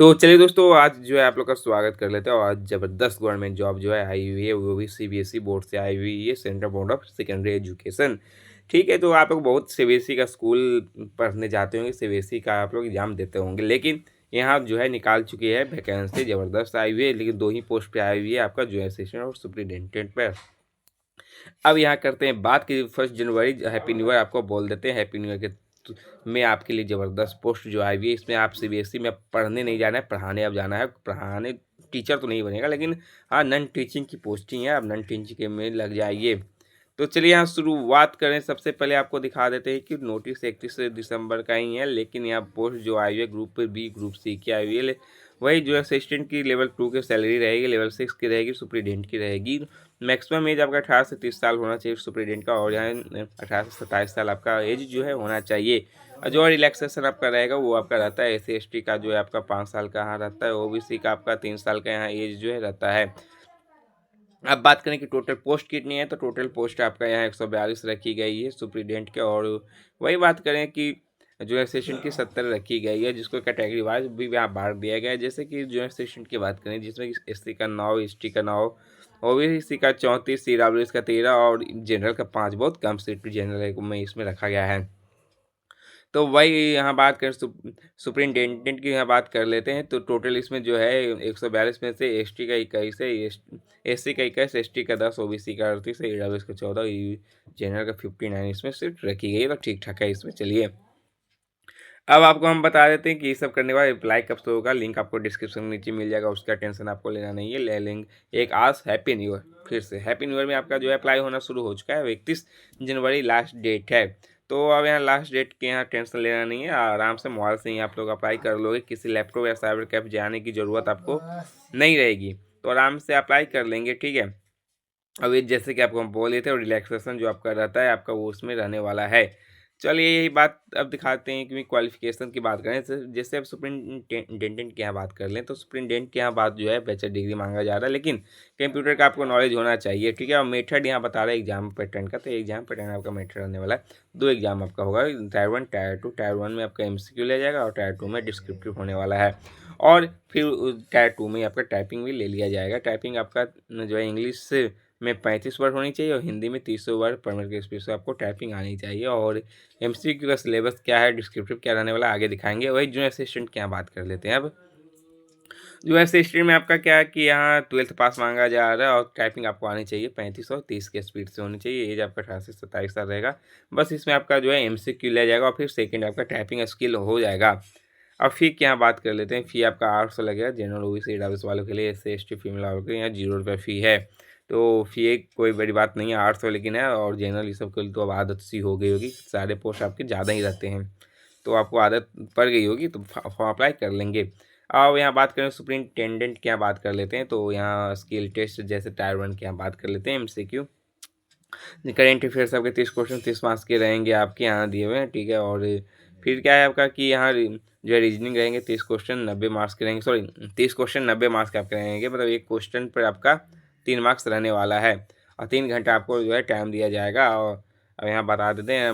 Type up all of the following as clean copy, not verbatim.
तो चलिए दोस्तों, आज जो है आप लोग का स्वागत कर लेते हैं। और आज ज़बरदस्त गवर्नमेंट जॉब जो है आई हुई है, वो भी सीबीएसई बोर्ड से आई हुई है, central board of secondary education. ठीक है, तो आप लोग बहुत सीबीएसई का स्कूल पढ़ने जाते होंगे, सीबीएसई का आप लोग एग्ज़ाम देते होंगे, लेकिन यहाँ जो है निकाल चुकी है वैकेंसी, ज़बरदस्त आई हुई है, लेकिन 2 ही पोस्ट पे आई हुई है, आपका जूनियर असिस्टेंट और सुपरिटेंडेंट पे। अब यहाँ करते हैं बात की 1 जनवरी, हैप्पी न्यू ईयर आपको बोल देते हैं। हैप्पी न्यू ईयर के में आपके लिए ज़बरदस्त पोस्ट जो आई हुई है, इसमें आप सीबीएसई में पढ़ने नहीं जाना है, पढ़ाने अब जाना है। पढ़ाने टीचर तो नहीं बनेगा, लेकिन हाँ, नॉन टीचिंग की पोस्टिंग है, अब नॉन टीचिंग के में लग जाइए। तो चलिए यहाँ शुरुआत करें। सबसे पहले आपको दिखा देते हैं कि नोटिस 31 दिसंबर का ही है, लेकिन यहाँ पोस्ट जो आई हुई है ग्रुप बी ग्रुप सी की आई हुई है। वही जो असिस्टेंट की लेवल 2 की सैलरी रहेगी, लेवल 6 की रहेगी, सुपरिटेंडेंट की रहेगी। मैक्सिमम एज आपका 18 से 30 साल होना चाहिए सुपरिटेंडेंट का, और यहाँ 18 से 27 साल आपका एज जो है होना चाहिए। और जो रिलैक्सेशन आपका रहेगा वो आपका रहता है SC ST का जो है आपका 5 साल का यहाँ रहता है, OBC का आपका 3 साल का यहाँ एज जो है रहता है। अब बात करें कि टोटल पोस्ट कितनी है, तो टोटल पोस्ट आपका यहाँ 142 रखी गई है सुपरिटेंडेंट के। और वही बात करें कि जो असिस्टेंट की 70 रखी गई है, जिसको कैटेगरी वाइज भी यहाँ बांट दिया गया है। जैसे कि जो असिस्टेंट की बात करें, जिसमें SC का 9, ST का 9, OBC का 34, CWS का 13 और जनरल का 5, बहुत कम सीट जनरल में इसमें रखा गया है। तो वही यहाँ बात करें सुपरिटेंडेंट की यहाँ बात कर लेते हैं, तो टोटल इसमें जो है 142 में से ST का 21 है, SC का 21, ST का 10, OBC का 38 है, EWS का 14, जनरल का 59 इसमें सीट रखी गई है। तो ठीक ठाक है इसमें। चलिए अब आपको हम बता देते हैं कि ये सब करने के बाद अप्लाई कब से होगा। लिंक आपको डिस्क्रिप्शन में नीचे मिल जाएगा, उसका टेंशन आपको लेना नहीं है। ले लिंक एक आज हैप्पी न्यू ईयर, फिर से हैप्पी न्यू ईयर में आपका जो है अप्लाई होना शुरू हो चुका है। 31 जनवरी लास्ट डेट है। तो अब यहाँ लास्ट डेट के यहाँ टेंशन लेना नहीं है, आराम से मोबाइल से ही आप लोग अप्लाई कर लोगे। किसी लैपटॉप या साइबर कैफ जाने की ज़रूरत आपको नहीं रहेगी, तो आराम से अप्लाई कर लेंगे। ठीक है, अब ये जैसे कि आपको हम बोले थे, और रिलैक्सेशन जो आपका रहता है आपका वो उसमें रहने वाला है। चलिए यही बात अब दिखाते हैं कि क्वालिफिकेशन की बात करें। जैसे अब सुपरिटेंडेंट की यहाँ बात कर लें, तो सुपरिटेंडेंट की यहाँ बात जो है बैचलर डिग्री मांगा जा रहा है, लेकिन कंप्यूटर का आपको नॉलेज होना चाहिए। ठीक है, और मेथड यहाँ बता रहा है एग्जाम पैटर्न का, तो एग्जाम पैटर्न आपका मेथड रहने वाला है। 2 एग्जाम आपका होगा, टायर 1 टायर 2। टायर 1 में आपका MCQ लिया जाएगा, और टायर 2 में डिस्क्रिप्टिव होने वाला है। और फिर टायर 2 में आपका टाइपिंग भी ले लिया जाएगा। टाइपिंग आपका जो है इंग्लिश में 35 वर्ड होनी चाहिए, और हिंदी में 30 वर्ड पर मिनट की स्पीड से आपको टाइपिंग आनी चाहिए। और MCQ का सिलेबस क्या है, डिस्क्रिप्टिव क्या रहने वाला, आगे दिखाएंगे। वही जूनियर असिस्टेंट की यहाँ बात कर लेते हैं। अब जूनियर असिस्टेंट में आपका क्या है कि यहाँ 12th पास मांगा जा रहा है, और टाइपिंग आपको आनी चाहिए 35 और 30 के स्पीड से होनी चाहिए। एज आपका 18 से 27 साल रहेगा। बस इसमें आपका जो है MCQ लिया जाएगा, और फिर सेकेंड आपका टाइपिंग स्किल हो जाएगा। अब फ़ी की यहाँ बात कर लेते हैं। फ़ी आपका 800 लगेगा, जनरल OBC EWS वालों के लिए। SC ST फीमेल वालों के लिए यहाँ 0 रुपये फ़ी है। तो फ़ी एक कोई बड़ी बात नहीं है, 800 लेकिन है। और जनरल ये सब के लिए तो अब आदत सी हो गई होगी, सारे पोस्ट आपके ज़्यादा ही रहते हैं, तो आपको आदत पड़ गई होगी, तो फॉर्म अप्लाई कर लेंगे। अब यहाँ बात करें सुपरिटेंडेंट की यहाँ बात कर लेते हैं, तो यहाँ स्किल टेस्ट जैसे टायर 1 की यहाँ बात कर लेते हैं। MCQ करेंट अफेयर्स आपके 30 क्वेश्चन 30 मार्क्स के रहेंगे आपके यहाँ दिए हुए हैं। ठीक है, और फिर क्या है आपका कि यहाँ जो है रीजनिंग रहेंगे 30 क्वेश्चन 90 मार्क्स के रहेंगे। सॉरी, 30 क्वेश्चन 90 मार्क्स के आपके रहेंगे, मतलब एक क्वेश्चन पर आपका 3 मार्क्स रहने वाला है। और 3 घंटा आपको जो है टाइम दिया जाएगा। और अब यहाँ बता देते हैं,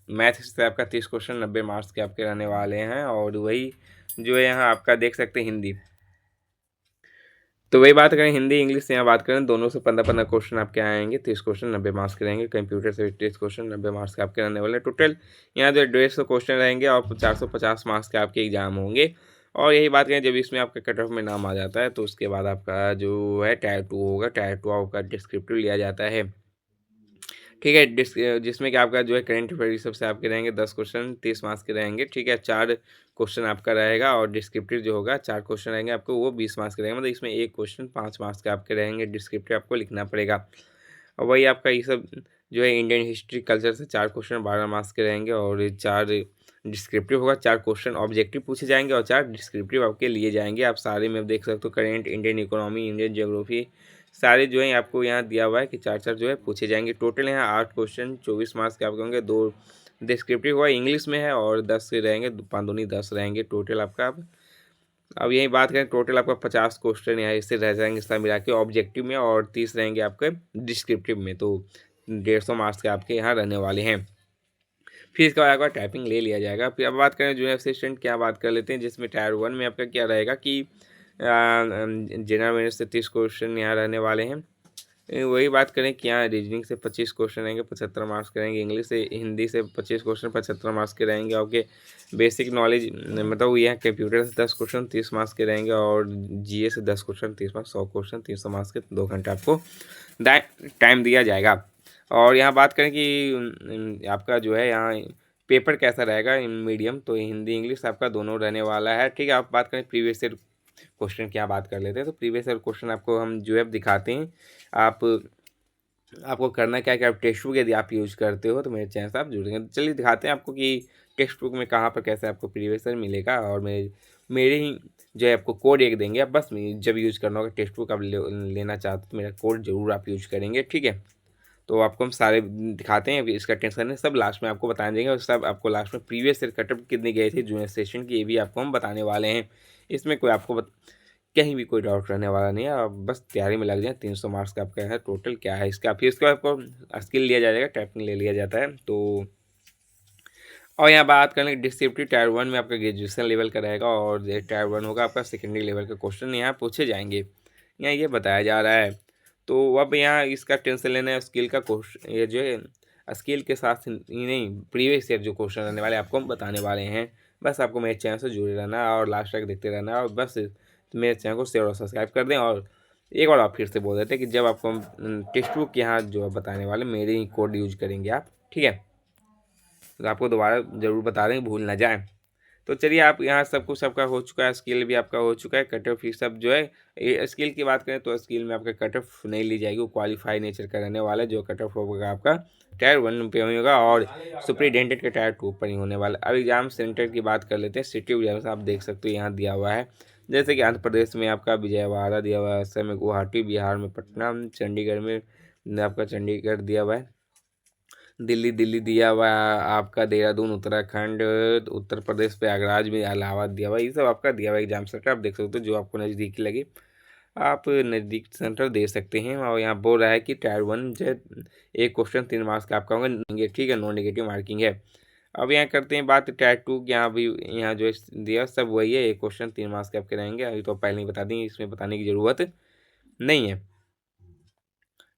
मैथ से आपका 30 क्वेश्चन 90 मार्क्स के आपके रहने वाले हैं। और वही जो है यहाँ आपका देख सकते हैं हिंदी, तो वही बात करें हिंदी इंग्लिश से यहाँ बात करें, दोनों से 15-15 क्वेश्चन आपके आएंगे। 30 क्वेश्चन 90 मार्क्स के रहेंगे। कंप्यूटर से 30 क्वेश्चन 90 मार्क्स के आपके रहने वाले। टोटल यहाँ जो 150 क्वेश्चन रहेंगे, और 450 मार्क्स के आपके एग्जाम होंगे। और यही बात करें, जब इसमें आपका कट ऑफ में नाम आ जाता है, तो उसके बाद आपका जो है टायर 2 होगा। टायर 2 आपका डिस्क्रिप्टिव लिया जाता है। ठीक है, जिसमें कि आपका जो है करेंट अफेयर सबसे आपके रहेंगे 10 क्वेश्चन 30 मार्क्स के रहेंगे। ठीक है, 4 क्वेश्चन आपका रहेगा, और डिस्क्रिप्टिव जो होगा 4 क्वेश्चन रहेंगे आपको, वो 20 मार्क्स के रहेंगे। मतलब इसमें एक क्वेश्चन 5 मार्क्स के आपके रहेंगे, डिस्क्रिप्टिव आपको लिखना पड़ेगा। और वही आपका ये सब जो है इंडियन हिस्ट्री कल्चर से 4 क्वेश्चन 12 मार्क्स के रहेंगे, और 4 डिस्क्रिप्टिव होगा। 4 क्वेश्चन ऑब्जेक्टिव पूछे जाएंगे, और 4 डिस्क्रिप्टिव आपके लिए जाएंगे। आप सारे में देख सकते हो, current, Indian economy, Indian geography, सारे जो है आपको यहाँ दिया हुआ है कि 4-4 जो है पूछे जाएंगे। टोटल यहाँ 8 क्वेश्चन 24 मार्क्स के आपके होंगे। 2 डिस्क्रिप्टिव हुआ इंग्लिश में है, और 10 के रहेंगे, 5 दूनी 10 रहेंगे टोटल आपका। अब यही बात करें, टोटल आपका 50 क्वेश्चन यहाँ इससे रह जाएंगे सब मिला के ऑब्जेक्टिव में, और 30 रहेंगे आपके डिस्क्रिप्टिव में। तो 150 मार्क्स के आपके यहाँ रहने वाले हैं। फिर इसके बाद आपका टाइपिंग ले लिया जाएगा। फिर अब बात करें जूनियर असिस्टेंट, क्या बात कर लेते हैं, जिसमें टायर 1 में आपका क्या रहेगा कि जनरल अवेयरनेस से 30 क्वेश्चन यहाँ रहने वाले हैं। वही बात करें कि यहाँ रीजनिंग से 25 क्वेश्चन रहेंगे, 75 मार्क्स के रहेंगे। इंग्लिश से हिंदी से 25 क्वेश्चन 75 मार्क्स के रहेंगे। ओके, बेसिक नॉलेज मतलब यहाँ कंप्यूटर से 10 क्वेश्चन 30 मार्क्स के रहेंगे, और जीए से 10 क्वेश्चन 30 मार्क्स, 100 क्वेश्चन 300 मार्क्स के 2 घंटे आपको टाइम दिया जाएगा। और यहाँ बात करें कि आपका जो है यहाँ पेपर कैसा रहेगा, मीडियम, तो हिंदी इंग्लिश आपका दोनों रहने वाला है। ठीक है, आप बात करें प्रीवियस ईयर क्वेश्चन क्या बात कर लेते हैं, तो प्रीवियस ईयर क्वेश्चन आपको हम जो है दिखाते हैं। आप आपको करना क्या है कि आप टेक्स्ट बुक यदि आप यूज़ करते हो तो मेरे चैनल से आप जुड़ेंगे। तो चलिए दिखाते हैं आपको कि टेक्स्ट बुक में कहाँ पर कैसे आपको प्रीवियस ईयर मिलेगा, और मेरे ही जो है आपको कोड एक देंगे। आप बस जब यूज़ करना होगा टेक्स्ट बुक आप लेना चाहते हो तो मेरा कोड ज़रूर आप यूज़ करेंगे। ठीक है, तो आपको हम सारे दिखाते हैं, इसका टेंशन है, सब लास्ट में आपको बता देंगे। और सब आपको लास्ट में प्रीवियस ईयर कटअप कितनी गई थी जूनियर सेशन की, ये भी आपको हम बताने वाले हैं। इसमें कोई आपको कहीं भी कोई डाउट रहने वाला नहीं है। आप बस तैयारी में लग जाए। 300 मार्क्स का आपका है टोटल क्या है इसका। फिर इसके बाद आपको स्किल लिया जाएगा, टाइपिंग ले लिया जाता है। तो और यहाँ बात करें डिस्क्रिप्टिव टायर 1 में आपका ग्रेजुएशन लेवल का रहेगा, और टायर 1 होगा आपका सेकेंडरी लेवल का क्वेश्चन यहाँ पूछे जाएंगे, यहाँ ये बताया जा रहा है। तो अब यहाँ इसका टेंशन लेना है, स्किल का क्वेश्चन ये जो है स्किल के साथ ही नहीं, प्रीवियस ईयर जो क्वेश्चन रहने वाले आपको हम बताने वाले हैं। बस आपको मेरे चैनल से जुड़े रहना है और लास्ट तक देखते रहना है, और बस मेरे चैनल को शेयर और सब्सक्राइब कर दें। और एक बार आप फिर से बोल देते हैं कि जब आपको हम टेक्स्ट बुक यहाँ जो बताने वाले मेरे ही कोड यूज करेंगे आप, ठीक है, तो आपको दोबारा ज़रूर बता दें, भूल ना जाएं। तो चलिए, आप यहाँ सब कुछ आपका हो चुका है, स्किल भी आपका हो चुका है, कट ऑफ ही सब जो है। स्किल की बात करें तो स्किल में आपका कट ऑफ नहीं ली जाएगी, वो क्वालिफाई नेचर का रहने वाला है। जो कट ऑफ होगा आपका टायर 1 पे होगा, और सुपरिटेंडेंट का टायर 2 पर ही होने वाला। अब एग्जाम सेंटर की बात कर लेते हैं। सिटी ऑफ एग्जाम्स आप देख सकते हो यहाँ दिया हुआ है, जैसे कि आंध्र प्रदेश में आपका विजयवाड़ा दिया हुआ है, असम में गुवाहाटी, बिहार में पटना, चंडीगढ़ में आपका चंडीगढ़ दिया हुआ है, दिल्ली दिल्ली दिया हुआ है आपका, देहरादून उत्तराखंड, उत्तर प्रदेश प्रयागराज में, इलाहाबाद दिया हुआ है। ये सब आपका दिया हुआ एग्जाम सेंटर आप देख सकते हो, जो आपको नज़दीकी लगे आप नज़दीक सेंटर दे सकते हैं। और यहाँ बोल रहा है कि टायर 1 जो है एक क्वेश्चन 3 मार्क्स का आपका होंगे, ठीक है, नॉन नेगेटिव मार्किंग है। अब यहाँ करते हैं बात टायर 2 की। यहाँ भी यहाँ जो दिया सब वही है, एक क्वेश्चन 3 मार्क्स के आपके रहेंगे। अभी तो पहले ही बता देंगे, इसमें बताने की ज़रूरत नहीं है।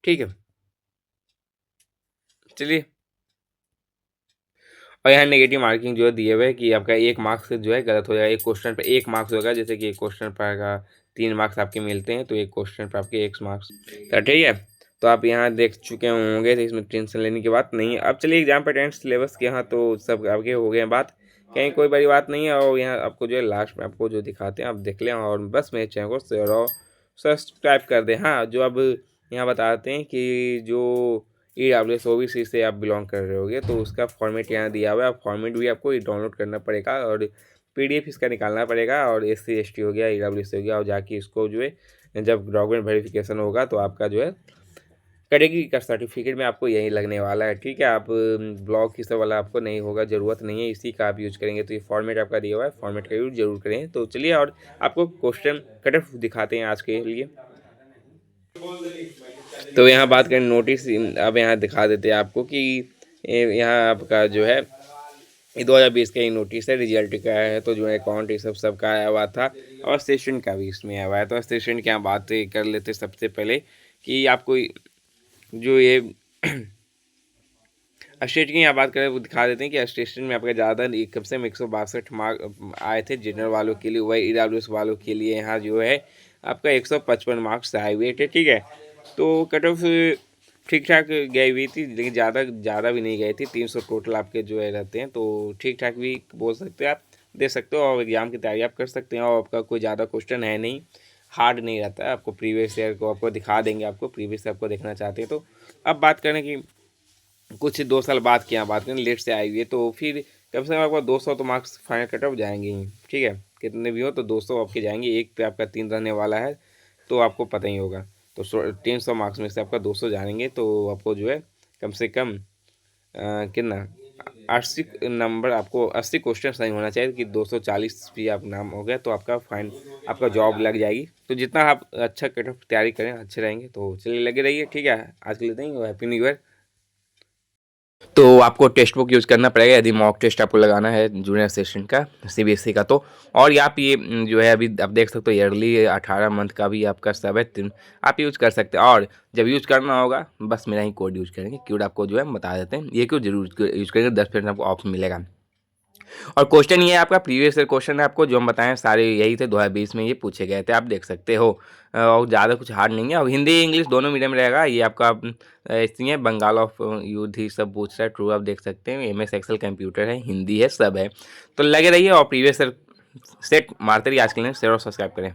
ठीक है, चलिए। और यहाँ नेगेटिव मार्किंग जो है दिए हुए है कि आपका 1 मार्क्स जो है गलत हो जाएगा, एक क्वेश्चन पर 1 मार्क्स होगा। जैसे कि एक क्वेश्चन पर का 3 मार्क्स आपके मिलते हैं, तो एक क्वेश्चन पर आपके 1 मार्क्स, तो ठीक है। तो आप यहाँ देख चुके होंगे, तो इसमें टेंशन लेने की बात नहीं है। अब चलिए एग्जाम पेटेंट सिलेबस के यहाँ तो सब आगे हो गए हैं बात, कहीं कोई बड़ी बात नहीं है। और यहाँ आपको जो है लास्ट में आपको जो दिखाते हैं आप देख लें, और बस मेरे चैनल को शेयर और सब्सक्राइब कर दें। हाँ, जो अब यहाँ बताते हैं कि जो EWS OBC से आप बिलोंग कर रहे होगे, तो उसका फॉर्मेट यहाँ दिया हुआ है। फॉर्मेट भी आपको डाउनलोड करना पड़ेगा, और PDF इसका निकालना पड़ेगा। और SC ST हो गया, EWS हो गया, और जाके इसको जो है जब डॉक्यूमेंट वेरिफिकेशन होगा तो आपका जो है कैटेगरी का सर्टिफिकेट में आपको यही लगने वाला है। ठीक है, आप ब्लॉक की सब वाला आपको नहीं होगा, ज़रूरत नहीं है, इसी का आप यूज़ करेंगे। तो ये फॉर्मेट आपका दिया हुआ है, फॉर्मेट का यूज़ जरूर करें। तो चलिए, और आपको क्वेश्चन कट दिखाते हैं आज के लिए। तो यहाँ बात करें नोटिस, अब यहाँ दिखा देते हैं आपको कि यहाँ आपका जो है 2020 का ही नोटिस है, रिजल्ट का है, तो जो है अकाउंट ये सब का आया हुआ था, और स्टेशन का भी इसमें आया हुआ है। तो स्टेशन की यहाँ बात कर लेते सबसे पहले कि आपको जो ये स्टेट की यहाँ बात करें वो दिखा देते हैं कि स्टेशन में आपका ज़्यादा कम से कम 162 मार्क आए थे जनरल वालों के लिए, वही EWS वालों के लिए यहाँ जो है आपका 155 मार्क्स आए हुए थे। ठीक है, तो कट ऑफ ठीक ठाक गई हुई थी, लेकिन ज़्यादा भी नहीं गई थी। 300 टोटल आपके जो है रहते हैं, तो ठीक ठाक भी बोल सकते हैं, आप दे सकते हो, और एग्ज़ाम की तैयारी आप कर सकते हैं। और आपका कोई ज़्यादा क्वेश्चन है नहीं, हार्ड नहीं रहता है। आपको प्रीवियस ईयर को आपको दिखा देंगे, आपको प्रीवियस ईयर आपको देखना चाहते हैं। तो अब बात करें कि कुछ 2 साल बाद की यहाँ बात करें, लेट से आई हुई है, तो फिर कम से कम आपका 200 तो मार्क्स फाइनल कट ऑफ जाएंगे ही। ठीक है, कितने भी हो तो 200 आपके जाएंगे। एक पे आपका 3 रहने वाला है, तो आपको पता ही होगा। तो 300 मार्क्स में से आपका 200 जाएंगे, तो आपको जो है कम से कम कितना 80 नंबर, आपको 80 क्वेश्चन सही होना चाहिए कि 240 भी आप नाम हो गया, तो आपका फाइन आपका जॉब लग जाएगी। तो जितना आप अच्छा कट ऑफ तैयारी करें अच्छे रहेंगे। तो चलिए लगे रहिए। ठीक है, आज के लिए नहीं, हैप्पी न्यू ईयर। तो आपको टेक्स्ट बुक यूज़ करना पड़ेगा यदि मॉक टेस्ट आपको लगाना है जूनियर असिस्टेंट का सीबीएसई का तो। और ये आप ये जो है अभी आप देख सकते हो ईयरली 18 मंथ का भी आपका सब है आप यूज़ कर सकते हैं। और जब यूज़ करना होगा बस मेरा ही कोड यूज़ करेंगे, कोड आपको जो है बता देते हैं, ये कोड जरूर यूज़ करेंगे, 10% आपको ऑफ मिलेगा। और क्वेश्चन ये है आपका प्रीवियस ईयर क्वेश्चन है, आपको जो हम बताएं सारे यही थे, 2020 में ये पूछे गए थे, आप देख सकते हो। और ज़्यादा कुछ हार्ड नहीं है। और हिंदी इंग्लिश दोनों मीडियम रहेगा। ये आपका इसलिए बंगाल ऑफ यूथ ही सब पूछ रहा है, ट्रू आप देख सकते हैं, MS एक्सेल कंप्यूटर है, हिंदी है, सब है। तो लगे रहिए और प्रीवियस ईयर सेट मारते रहिए। आज के लिए शेयर और सब्सक्राइब करें।